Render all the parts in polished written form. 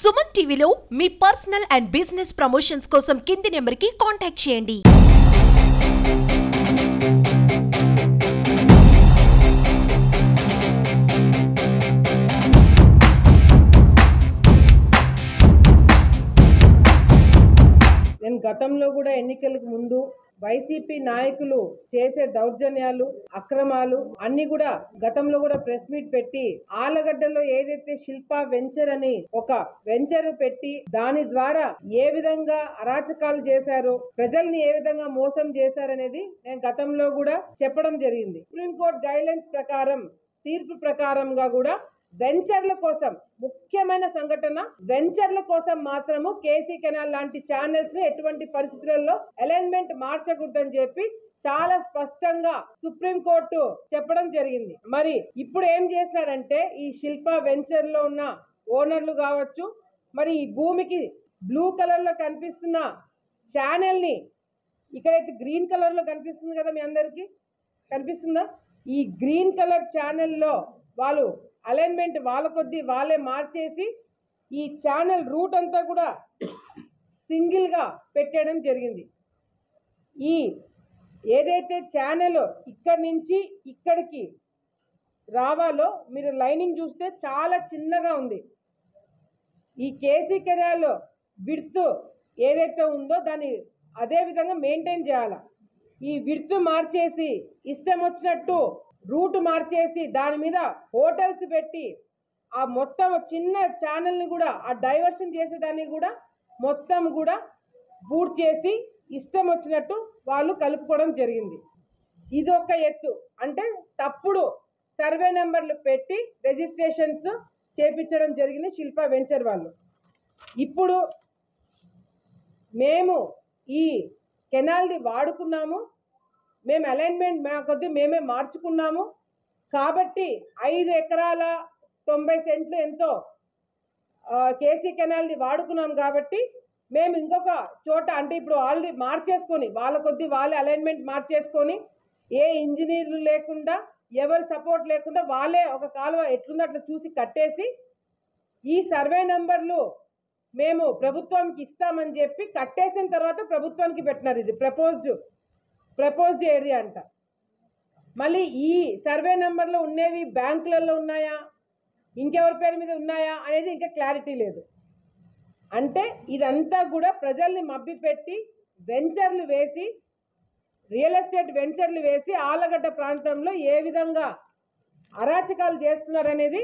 సుమన్ టీవీలో మీ personal and business promotions కోసం కింది నెంబర్కి కాంటాక్ట్ చేయండి. నేను గతంలో కూడా ఎన్నికలకు ముందు వైసీపీ నాయకులు చేసే దౌర్జన్యాలు, అక్రమాలు అన్ని కూడా గతంలో కూడా ప్రెస్ మీట్ పెట్టి ఆలగడ్డలో ఏదైతే శిల్పా వెంచర్ అని ఒక వెంచర్ పెట్టి దాని ద్వారా ఏ విధంగా అరాచకాలు చేశారో, ప్రజల్ని ఏ విధంగా మోసం చేశారనేది నేను గతంలో కూడా చెప్పడం జరిగింది. సుప్రీంకోర్టు గైడ్లైన్స్ ప్రకారం, తీర్పు ప్రకారంగా కూడా వెంచర్ల కోసం ముఖ్యమైన సంఘటన, వెంచర్ల కోసం మాత్రము కేసీ కెనాల్ లాంటి ఛానల్స్ ని ఎటువంటి పరిస్థితులలో అలైన్మెంట్ మార్చకూడదని చెప్పి చాలా స్పష్టంగా సుప్రీంకోర్టు చెప్పడం జరిగింది. మరి ఇప్పుడు ఏం చేశారంటే ఈ శిల్పా వెంచర్ లో ఉన్న ఓనర్లు కావచ్చు, మరి ఈ భూమికి బ్లూ కలర్ లో కనిపిస్తున్న ఛానల్ ని ఇక్కడైతే గ్రీన్ కలర్ లో కనిపిస్తుంది కదా, మీ అందరికి కనిపిస్తుందా? ఈ గ్రీన్ కలర్ ఛానల్లో వాళ్ళు అలైన్మెంట్ వాళ్ళ కొద్దీ వాళ్ళే మార్చేసి ఈ ఛానల్ రూట్ అంతా కూడా సింగిల్ గా పెట్టడం జరిగింది. ఈ ఏదైతే ఛానల్ ఇక్కడి నుంచి ఇక్కడికి రావాలో మీరు లైనింగ్ చూస్తే చాలా చిన్నగా ఉంది. ఈ కేసీ కెనాల్ విడ్త్ ఏదైతే ఉందో దాన్ని అదే విధంగా మెయింటైన్ చేయాలి. ఈ విడ్త్ మార్చేసి ఇష్టం వచ్చినట్టు రూట్ మార్చేసి దాని మీద హోటల్స్ పెట్టి ఆ మొత్తం చిన్న ఛానల్ని కూడా ఆ డైవర్షన్ చేసేదాన్ని కూడా మొత్తం కూడా బూట్ చేసి ఇష్టం వచ్చినట్టు వాళ్ళు కలుపుకోవడం జరిగింది. ఇది ఒక ఎత్తు. అంటే తప్పుడు సర్వే నెంబర్లు పెట్టి రిజిస్ట్రేషన్స్ చేపించడం జరిగింది శిల్పా వెంచర్ వాళ్ళు. ఇప్పుడు మేము ఈ కెనాల్ని వాడుకున్నాము, మేము అలైన్మెంట్ మా కొద్ది మేమే మార్చుకున్నాము కాబట్టి 5 ఎకరాల 90 సెంట్లు ఎంతో కేసీ కెనాల్ని వాడుకున్నాం కాబట్టి మేము ఇంకొక చోట, అంటే ఇప్పుడు ఆల్రెడీ మార్చేసుకొని వాళ్ళ కొద్ది వాళ్ళే అలైన్మెంట్ మార్చేసుకొని ఏ ఇంజనీర్లు లేకుండా ఎవరి సపోర్ట్ లేకుండా వాళ్ళే ఒక కాలువ ఎట్లుందో అట్లా చూసి కట్టేసి ఈ సర్వే నెంబర్లు మేము ప్రభుత్వానికి ఇస్తామని చెప్పి కట్టేసిన తర్వాత ప్రభుత్వానికి పెట్టినారు. ఇది ప్రపోజ్డ్ ఏరియా అంట. మళ్ళీ ఈ సర్వే నెంబర్లో ఉండేవి బ్యాంకులలో ఉన్నాయా, ఇంకెవరి పేరు మీద ఉన్నాయా అనేది ఇంకా క్లారిటీ లేదు. అంటే ఇదంతా కూడా ప్రజల్ని మభ్యపెట్టి వెంచర్లు వేసి, రియల్ ఎస్టేట్ వెంచర్లు వేసి ఆలగడ్డ ప్రాంతంలో ఏ విధంగా అరాచకాలు చేస్తున్నారనేది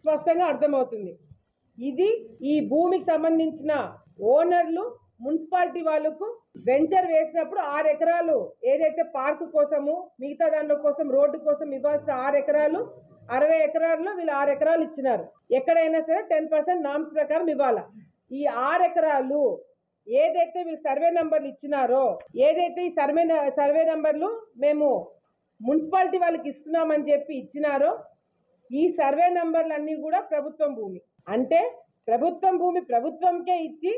స్పష్టంగా అర్థమవుతుంది. ఇది ఈ భూమికి సంబంధించిన ఓనర్లు మున్సిపాలిటీ వాళ్ళకు వెంచర్ వేసినప్పుడు 6 ఎకరాలు ఏదైతే పార్కు కోసము, మిగతా దాంట్లో కోసం రోడ్డు కోసం ఇవ్వాల్సిన 6 ఎకరాలు, 60 ఎకరాల్లో వీళ్ళు 6 ఎకరాలు ఇచ్చినారు. ఎక్కడైనా సరే 10% నామ్స్ ప్రకారం ఇవ్వాలి. ఈ 6 ఎకరాలు ఏదైతే వీళ్ళు సర్వే నెంబర్లు ఇచ్చినారో, ఏదైతే ఈ సర్వే నెంబర్లు మేము మున్సిపాలిటీ వాళ్ళకి ఇస్తున్నామని చెప్పి ఇచ్చినారో, ఈ సర్వే నెంబర్లు అన్నీ కూడా ప్రభుత్వం భూమి. అంటే ప్రభుత్వం భూమి ప్రభుత్వంకే ఇచ్చి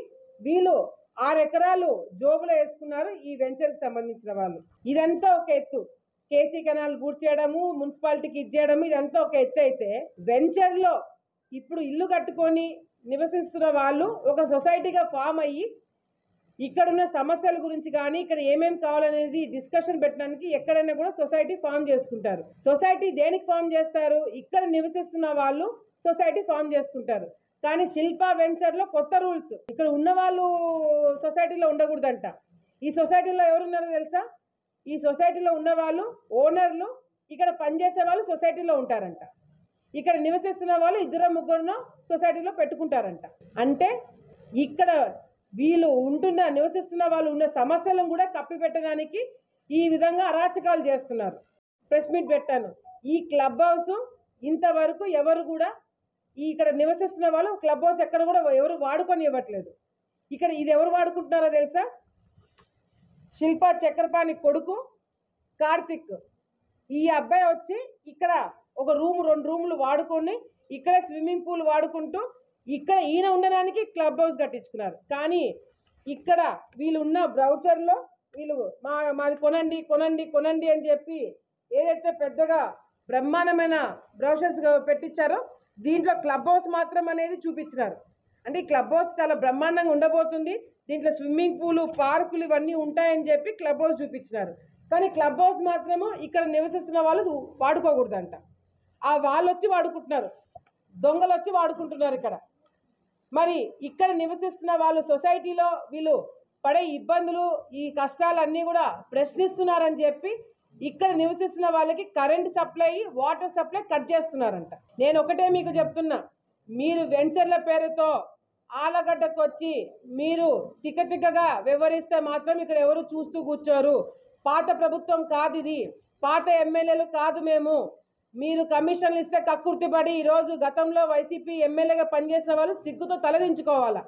వీళ్ళు 6 ఎకరాలు జోబులో వేసుకున్నారు ఈ వెంచర్కి సంబంధించిన వాళ్ళు. ఇదంతా ఒక ఎత్తు. కేసీ కెనాల్ పూర్తి చేయడము, మున్సిపాలిటీకి ఇచ్చేయడము, ఇదంతా ఒక ఎత్తు అయితే, వెంచర్లో ఇప్పుడు ఇల్లు కట్టుకొని నివసిస్తున్న వాళ్ళు ఒక సొసైటీగా ఫామ్ అయ్యి ఇక్కడున్న సమస్యల గురించి కానీ ఇక్కడ ఏమేమి కావాలనేది డిస్కషన్ పెట్టడానికి ఎక్కడైనా కూడా సొసైటీ ఫామ్ చేసుకుంటారు. సొసైటీ దేనికి ఫామ్ చేస్తారు? ఇక్కడ నివసిస్తున్న వాళ్ళు సొసైటీ ఫామ్ చేసుకుంటారు. కానీ శిల్పా వెంచర్లో కొత్త రూల్స్. ఇక్కడ ఉన్న వాళ్ళు సొసైటీలో ఉండకూడదంట. ఈ సొసైటీలో ఎవరున్నారో తెలుసా? ఈ సొసైటీలో ఉన్న వాళ్ళు ఓనర్లు, ఇక్కడ పనిచేసే వాళ్ళు సొసైటీలో ఉంటారంట. ఇక్కడ నివసిస్తున్న వాళ్ళు 2-3 సొసైటీలో పెట్టుకుంటారంట. అంటే ఇక్కడ వీళ్ళు నివసిస్తున్న వాళ్ళు ఉన్న సమస్యలను కూడా కప్పిపెట్టడానికి ఈ విధంగా అరాచకాలు చేస్తున్నారు. ప్రెస్ మీట్ పెట్టాను. ఈ క్లబ్ హౌస్ ఇంతవరకు ఎవరు కూడా ఇక్కడ నివసిస్తున్న వాళ్ళు క్లబ్ హౌస్ ఎక్కడ కూడా ఎవరు వాడుకొని ఇవ్వట్లేదు. ఇక్కడ ఇది ఎవరు వాడుకుంటున్నారో తెలుసా? శిల్పా చక్రపాణి కొడుకు కార్తిక్. ఈ అబ్బాయి వచ్చి ఇక్కడ ఒక 2 రూములు వాడుకొని ఇక్కడ స్విమ్మింగ్ పూల్ వాడుకుంటూ ఇక్కడ ఈయన ఉండడానికి క్లబ్ హౌస్ కట్టించుకున్నారు. కానీ ఇక్కడ వీళ్ళు ఉన్న బ్రౌచర్లో వీళ్ళు మాది కొనండి కొనండి కొనండి అని చెప్పి ఏదైతే పెద్దగా బ్రహ్మాండమైన బ్రౌచర్స్ పెట్టించారో దీంట్లో క్లబ్ హౌస్ మాత్రం అనేది చూపించినారు. అంటే ఈ క్లబ్ హౌస్ చాలా బ్రహ్మాండంగా ఉండబోతుంది, దీంట్లో స్విమ్మింగ్ పూలు, పార్కులు ఇవన్నీ ఉంటాయని చెప్పి క్లబ్ హౌస్ చూపించినారు. కానీ క్లబ్ హౌస్ మాత్రము ఇక్కడ నివసిస్తున్న వాళ్ళు వాడుకోకూడదంట. ఆ వాళ్ళు వచ్చి వాడుకుంటున్నారు, దొంగలు వచ్చి వాడుకుంటున్నారు ఇక్కడ. మరి ఇక్కడ నివసిస్తున్న వాళ్ళు సొసైటీలో వీళ్ళు పడే ఇబ్బందులు, ఈ కష్టాలన్నీ కూడా ప్రశ్నిస్తున్నారని చెప్పి ఇక్కడ నివసిస్తున్న వాళ్ళకి current supply, water supply cut చేస్తున్నారంట. నేను ఒకటే మీకు చెప్తున్నా, మీరు వెంచర్ల పేరుతో ఆలగడ్డకు వచ్చి మీరు తిక్కగా వివరిస్తే మాత్రం ఇక్కడ ఎవరు చూస్తూ కూర్చోరు. పాత ప్రభుత్వం కాదు ఇది, పాత ఎమ్మెల్యేలు కాదు మేము. మీరు కమిషన్లు ఇస్తే కక్కుర్తిపడి ఈరోజు గతంలో వైసీపీ ఎమ్మెల్యేగా పనిచేసిన వాళ్ళు సిగ్గుతో తలదించుకోవాలా.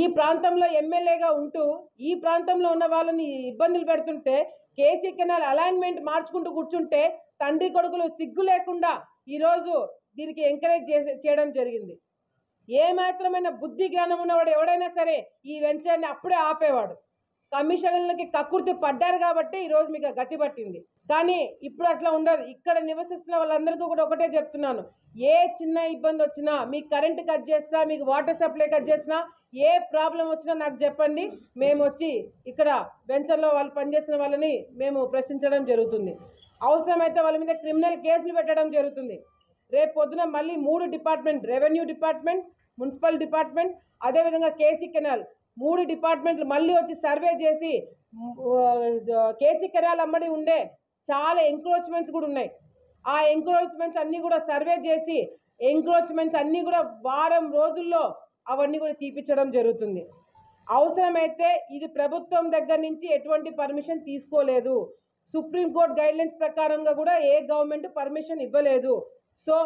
ఈ ప్రాంతంలో ఎమ్మెల్యేగా ఉంటూ ఈ ప్రాంతంలో ఉన్న వాళ్ళని ఇబ్బందులు పెడుతుంటే, కేసీ కెనాల్ అలైన్మెంట్ మార్చుకుంటూ కూర్చుంటే తండ్రి కొడుకులు సిగ్గు లేకుండా ఈరోజు దీనికి ఎంకరేజ్ చేయడం జరిగింది. ఏ మాత్రమైన బుద్ధి జ్ఞానం ఉన్నవాడు ఎవడైనా సరే ఈ వెంచర్ని అప్పుడే ఆపేవాడు. కమిషన్లకి కక్కుర్తి పడ్డారు కాబట్టి ఈరోజు మీకు గతి పట్టింది. కానీ ఇప్పుడు అట్లా ఉండదు. ఇక్కడ నివసిస్తున్న వాళ్ళందరికీ కూడా ఒకటే చెప్తున్నాను, ఏ చిన్న ఇబ్బంది వచ్చినా, మీకు కరెంట్ కట్ చేసినా, మీకు వాటర్ సప్లై కట్ చేసినా, ఏ ప్రాబ్లం వచ్చినా నాకు చెప్పండి. మేము వచ్చి ఇక్కడ వెంచర్లో వాళ్ళు పనిచేసిన వాళ్ళని మేము ప్రశ్నించడం జరుగుతుంది. అవసరమైతే వాళ్ళ మీద క్రిమినల్ కేసులు పెట్టడం జరుగుతుంది. రేపు పొద్దున మళ్ళీ 3 department, revenue department, municipal department, అదేవిధంగా కేసీ కెనాల్ 3 డిపార్ట్మెంట్లు మళ్ళీ వచ్చి సర్వే చేసి కేసీ కెనాల్ అమ్మడి ఉండే చాలా ఎంక్రోచ్మెంట్స్ కూడా ఉన్నాయి. ఆ ఎంక్రోచ్మెంట్స్ అన్నీ కూడా సర్వే చేసి ఎంక్రోచ్మెంట్స్ అన్నీ కూడా వారం రోజుల్లో అవన్నీ కూడా తీపించడం జరుగుతుంది. అవసరమైతే ఇది ప్రభుత్వం దగ్గర నుంచి ఎటువంటి పర్మిషన్ తీసుకోలేదు, సుప్రీంకోర్టు గైడ్లైన్స్ ప్రకారంగా కూడా ఏ గవర్నమెంట్ పర్మిషన్ ఇవ్వలేదు. సో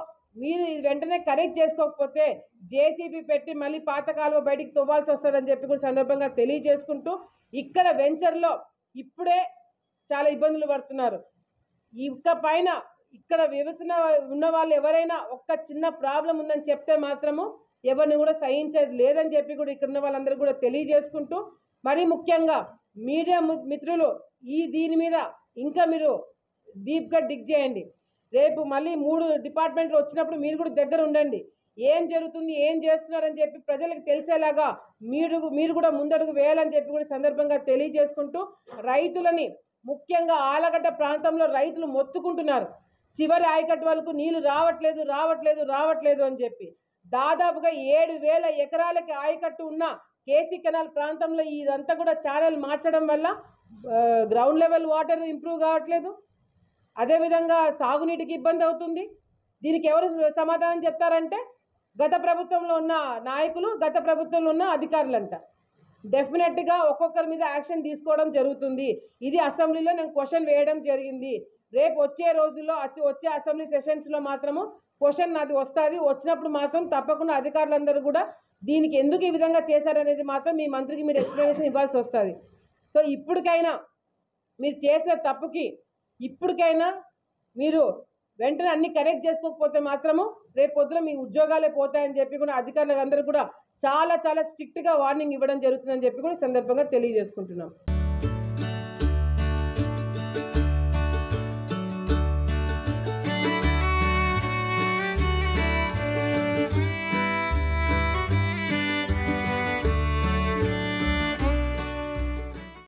మీరు వెంటనే కరెక్ట్ చేసుకోకపోతే జేసీబీ పెట్టి మళ్ళీ పాత కాలువ బయటికి తవ్వాల్సి వస్తుందని చెప్పి కూడా సందర్భంగా తెలియజేసుకుంటూ, ఇక్కడ వెంచర్లో ఇప్పుడే చాలా ఇబ్బందులు పడుతున్నారు. ఇక పైన ఇక్కడ వ్యవసాయ ఉన్న వాళ్ళు ఎవరైనా ఒక్క చిన్న ప్రాబ్లం ఉందని చెప్తే మాత్రము ఎవరిని కూడా సహించేది లేదని చెప్పి కూడా ఇక్కడ ఉన్న వాళ్ళందరూ కూడా తెలియజేసుకుంటూ, మరీ ముఖ్యంగా మీడియా మిత్రులు దీని మీద ఇంకా మీరు డీప్గా డిగ్ చేయండి. రేపు మళ్ళీ 3 డిపార్ట్మెంట్లు వచ్చినప్పుడు మీరు కూడా దగ్గర ఉండండి. ఏం జరుగుతుంది, ఏం చేస్తున్నారని చెప్పి ప్రజలకు తెలిసేలాగా మీరు కూడా ముందడుగు వేయాలని చెప్పి కూడా సందర్భంగా తెలియజేసుకుంటూ, రైతులని ముఖ్యంగా ఆలగడ్డ ప్రాంతంలో రైతులు మొత్తుకుంటున్నారు, చివరి ఆయకట్టు వరకు నీళ్లు రావట్లేదు అని చెప్పి. దాదాపుగా 7,000 ఎకరాలకి ఆయకట్టు ఉన్న కేసీ కెనాల్ ప్రాంతంలో ఇదంతా కూడా ఛానల్ మార్చడం వల్ల గ్రౌండ్ లెవెల్ వాటర్ ఇంప్రూవ్ కావట్లేదు, అదేవిధంగా సాగునీటికి ఇబ్బంది అవుతుంది. దీనికి ఎవరు సమాధానం చెప్తారంటే గత ప్రభుత్వంలో ఉన్న నాయకులు, గత ప్రభుత్వంలో ఉన్న అధికారులంట. డెఫినెట్గా ఒక్కొక్కరి మీద యాక్షన్ తీసుకోవడం జరుగుతుంది. ఇది అసెంబ్లీలో నేను క్వశ్చన్ వేయడం జరిగింది. రేపు వచ్చే రోజుల్లో వచ్చే అసెంబ్లీ సెషన్స్లో మాత్రము క్వశ్చన్ నాది వస్తుంది. వచ్చినప్పుడు మాత్రం తప్పకుండా అధికారులందరూ కూడా దీనికి ఎందుకు ఈ విధంగా చేశారనేది మాత్రం మీ మంత్రికి మీరు ఎక్స్ప్లెనేషన్ ఇవ్వాల్సి వస్తుంది. సో ఇప్పటికైనా మీరు చేసిన తప్పుకి ఇప్పటికైనా మీరు వెంటనే అన్ని కరెక్ట్ చేసుకోకపోతే మాత్రము రేపు పొద్దున మీ ఉద్యోగాలే పోతాయని చెప్పి కూడా అధికారులందరూ కూడా చాలా స్ట్రిక్ట్గా వార్నింగ్ ఇవ్వడం జరుగుతుందని చెప్పి కూడా సందర్భంగా తెలియజేసుకుంటున్నాం.